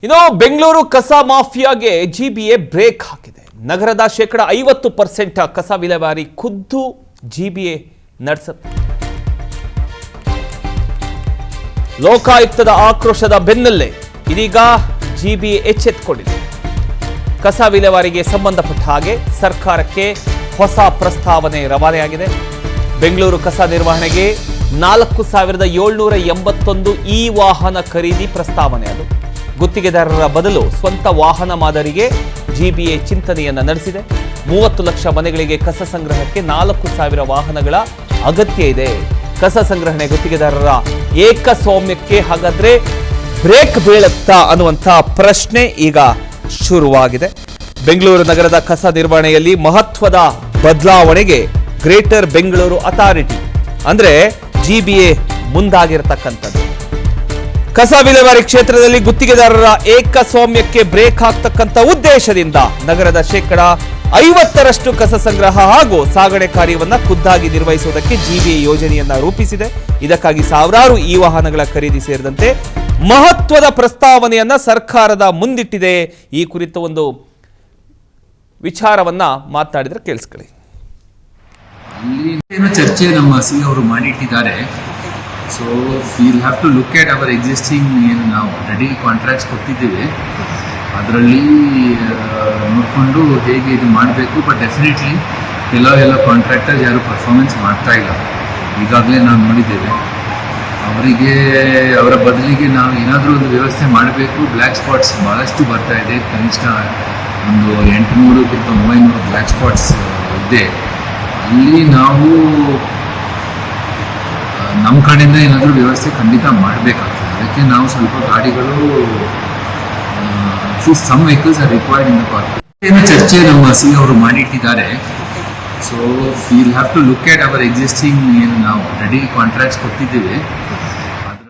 ಇನ್ನು ಬೆಂಗಳೂರು ಕಸ ಮಾಫಿಯಾಗೆ GBA break ಹಾಕಿದೆ. ನಗರದ 50% ಕಸ ವಿಲೇವಾರಿ ಖುದ್ದು ಜಿಬಿಎ ನಡೆಸುತ್ತೆ. ಲೋಕಾಯುಕ್ತದ ಆಕ್ರೋಶದ ಬೆನ್ನಲ್ಲೇ ಇದೀಗ ಜಿಬಿಎ ಎಚ್ಚೆತ್ತುಕೊಂಡಿದೆ. ಕಸ ವಿಲೇವಾರಿಗೆ ಸಂಬಂಧಪಟ್ಟ ಹಾಗೆ ಸರ್ಕಾರಕ್ಕೆ ಹೊಸ ಪ್ರಸ್ತಾವನೆ ರವಾನೆಯಾಗಿದೆ. ಬೆಂಗಳೂರು ಕಸ ನಿರ್ವಹಣೆಗೆ 4781 ಇ ವಾಹನ ಖರೀದಿ ಪ್ರಸ್ತಾವನೆ. ಅದು ಗುತ್ತಿಗೆದಾರರ ಬದಲು ಸ್ವಂತ ವಾಹನ ಮಾದರಿಗೆ ಜಿಬಿಎ ಚಿಂತನೆಯನ್ನ ನಡೆಸಿದೆ. 30 ಲಕ್ಷ ಮನೆಗಳಿಗೆ ಕಸ ಸಂಗ್ರಹಕ್ಕೆ 4000 ವಾಹನಗಳ ಅಗತ್ಯ ಇದೆ. ಕಸ ಸಂಗ್ರಹಣೆ ಗುತ್ತಿಗೆದಾರರ ಏಕಸ್ವಾಮ್ಯಕ್ಕೆ ಹಾಗಾದ್ರೆ ಬ್ರೇಕ್ ಬೀಳುತ್ತಾ ಅನ್ನುವಂಥ ಪ್ರಶ್ನೆ ಈಗ ಶುರುವಾಗಿದೆ. ಬೆಂಗಳೂರು ನಗರದ ಕಸ ನಿರ್ವಹಣೆಯಲ್ಲಿ ಮಹತ್ವದ ಬದಲಾವಣೆಗೆ ಗ್ರೇಟರ್ ಬೆಂಗಳೂರು ಅಥಾರಿಟಿ ಅಂದ್ರೆ ಜಿಬಿಎ ಮುಂದಾಗಿರತಕ್ಕಂಥದ್ದು. ಕಸ ವಿಲೇವಾರಿ ಕ್ಷೇತ್ರದಲ್ಲಿ ಗುತ್ತಿಗೆದಾರರ ಏಕಸ್ವಾಮ್ಯಕ್ಕೆ ಬ್ರೇಕ್ ಹಾಕ್ತಕ್ಕಂಥ ಉದ್ದೇಶದಿಂದ ನಗರದ 50% ಕಸ ಸಂಗ್ರಹ ಹಾಗೂ ಸಾಗಣೆ ಕಾರ್ಯವನ್ನ ಖುದ್ದಾಗಿ ನಿರ್ವಹಿಸುವುದಕ್ಕೆ ಜಿಬಿಎ ಯೋಜನೆಯನ್ನ ರೂಪಿಸಿದೆ. ಇದಕ್ಕಾಗಿ ಸಾವಿರಾರು ಈ ವಾಹನಗಳ ಖರೀದಿ ಸೇರಿದಂತೆ ಮಹತ್ವದ ಪ್ರಸ್ತಾವನೆಯನ್ನ ಸರ್ಕಾರದ ಮುಂದಿಟ್ಟಿದೆ. ಈ ಕುರಿತ ಒಂದು ವಿಚಾರವನ್ನ ಮಾತನಾಡಿದ್ರೆ ಕೇಳಿಸ್ಕೊಳ್ಳಿ. ಚರ್ಚೆ ನಮ್ಮ ಸಿ ಅವರು ಮಾಡಿಟ್ಟಿದ್ದಾರೆ. So will have to look at our existing ಏನು ನಾವು ರೆಡಿ ಕಾಂಟ್ರಾಕ್ಟ್ಸ್ ಕೊಟ್ಟಿದ್ದೇವೆ ಅದರಲ್ಲಿ ನೋಡಿಕೊಂಡು ಹೇಗೆ ಇದು ಮಾಡಬೇಕು. ಬಟ್ ಡೆಫಿನೆಟ್ಲಿ ಕೆಲವೆಲ್ಲ ಕಾಂಟ್ರಾಕ್ಟರ್ಸ್ ಯಾರು ಪರ್ಫಾರ್ಮೆನ್ಸ್ ಮಾಡ್ತಾ ಇಲ್ಲ. ಈಗಾಗಲೇ ನಾವು ನೋಡಿದ್ದೇವೆ. ಅವರಿಗೆ ಅವರ ಬದಲಿಗೆ ನಾವು ಏನಾದರೂ ಒಂದು ವ್ಯವಸ್ಥೆ ಮಾಡಬೇಕು. ಬ್ಲ್ಯಾಕ್ ಸ್ಪಾಟ್ಸ್ ಭಾಳಷ್ಟು ಬರ್ತಾ ಇದೆ. ಕನಿಷ್ಠ ಒಂದು 800-900 ಬ್ಲ್ಯಾಕ್ ಸ್ಪಾಟ್ಸ್ ಇದೆ. ಅಲ್ಲಿ ನಾವು ನಮ್ಮ ಕಡೆಯಿಂದ ಏನಾದರೂ ವ್ಯವಸ್ಥೆ ಖಂಡಿತ ಮಾಡಬೇಕಾಗ್ತದೆ. ಅದಕ್ಕೆ ನಾವು ಸ್ವಲ್ಪ ಗಾಡಿಗಳು some vehicles are required in the corporate. ಚರ್ಚೆ ನಮ್ಮ ಸಿ ಅವರು ಮಾಡಿಟ್ಟಿದ್ದಾರೆ. So will have to look at our existing ಏನು ನಾವು ರೆಡಿ ಕಾಂಟ್ರಾಕ್ಟ್ಸ್ ಕೊಟ್ಟಿದ್ದೇವೆ